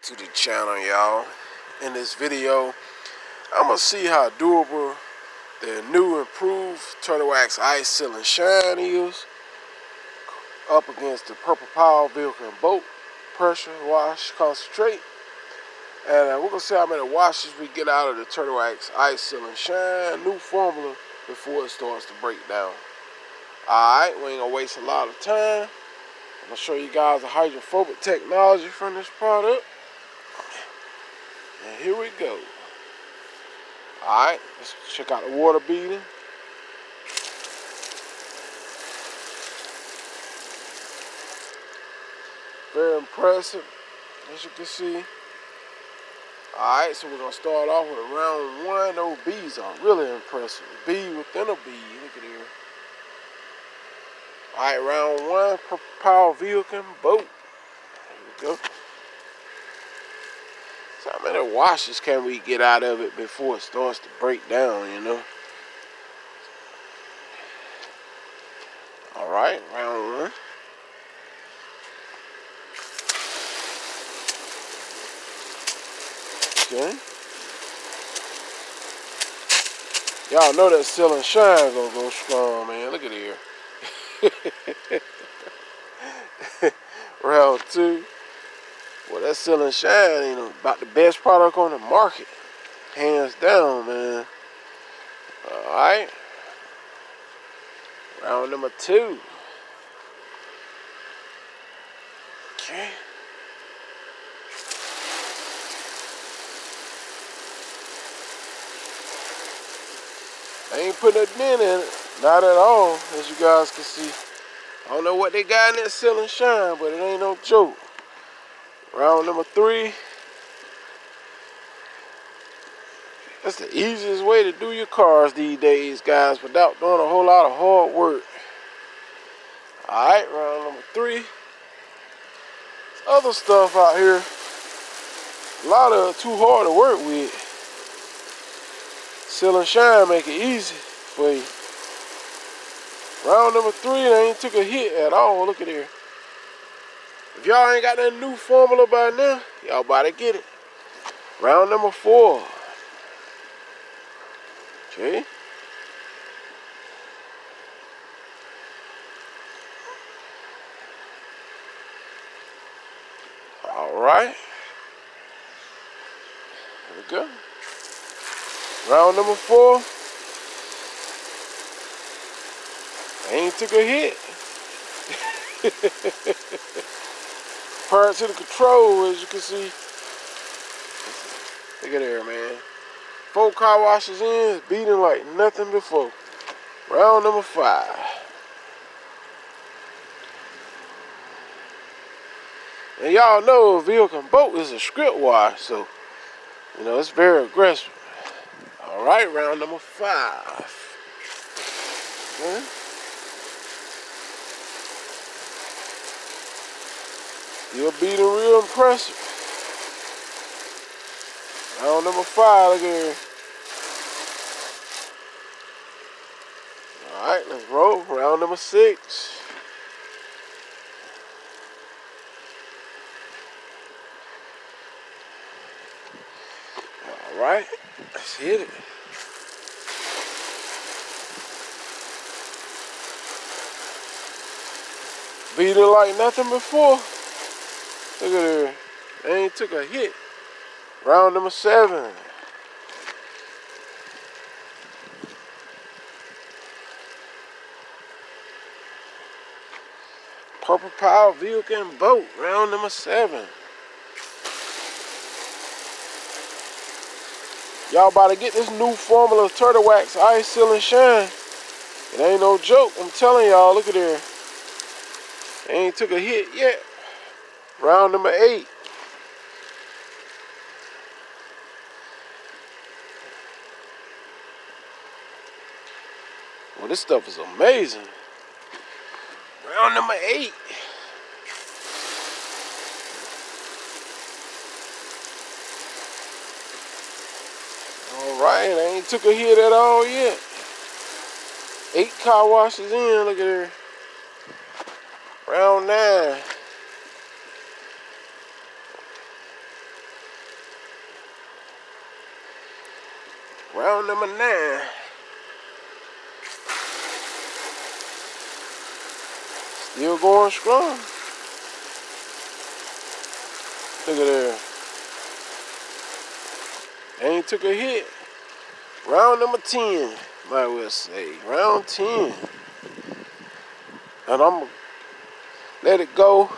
to the channel, y'all. In this video, I'm gonna see how doable the new improved Turtle Wax Ice Seal and Shine is up against the Purple Power Vehicle and Boat Pressure Wash Concentrate. And we're gonna see how many washes we get out of the Turtle Wax Ice Seal and Shine new formula before it starts to break down. Alright, we ain't gonna waste a lot of time. I'm gonna show you guys the hydrophobic technology from this product. And here we go. Alright, let's check out the water beading. Very impressive, as you can see. Alright, so we're going to start off with round one. Those beads are really impressive. Bead within a bead. Look at here. Alright, round one. Purple Power Vehicle and Boat. There we go. So how many washes can we get out of it before it starts to break down, you know? Alright, round one. Okay. Y'all know that Seal and Shine gonna go strong, man. Look at here. Round two. Well, that Seal and Shine ain't about the best product on the market. Hands down, man. Alright. Round number two. Okay. They ain't putting a dent in it. Not at all, as you guys can see. I don't know what they got in that Seal and Shine, but it ain't no joke. Round number three. That's the easiest way to do your cars these days, guys, without doing a whole lot of hard work. Alright, round number three. There's other stuff out here. A lot of it too hard to work with. Seal and Shine make it easy for you. Round number three, they ain't took a hit at all. Look at here. If y'all ain't got that new formula by now, y'all about to get it. Round number four. Okay. Alright. There we go. Round number four. They ain't took a hit. Prior to the control, as you can see. Look at there, man. 4 car washes in, it's beating like nothing before. Round number 5. And y'all know Vehicle and Boat is a script wash, so you know it's very aggressive. Alright, round number 5. Okay. Still beating real impressive. Round number 5, look at here. Alright, let's roll. Round number 6. Alright, let's hit it. Beat it like nothing before. Look at her. They ain't took a hit. Round number 7. Purple Power Vehicle and Boat. Round number 7. Y'all about to get this new formula of Turtle Wax Ice Seal and Shine. It ain't no joke. I'm telling y'all. Look at there. They ain't took a hit yet. Round number 8. Well, this stuff is amazing. Round number 8. Alright, I ain't took a hit at all yet. 8 car washes in, look at her. Round 9. Round number 9. Still going strong. Look at there. Ain't took a hit. Round number 10, might well say. Round 10. And I'm going to let it go.